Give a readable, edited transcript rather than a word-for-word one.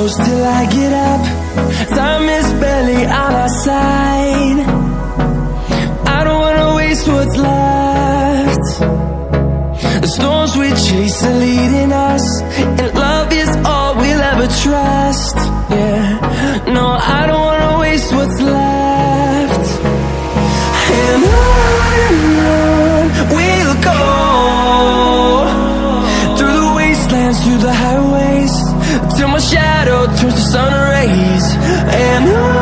close till I get up. Time is barely on our side. I don't wanna waste what's left. The storms we chase are leading us, and love is all we'll ever trust. Yeah, no, I don't wanna waste what's left. And on we'll go, through the wastelands, through the highways, till my shadow turns to sun rays. And on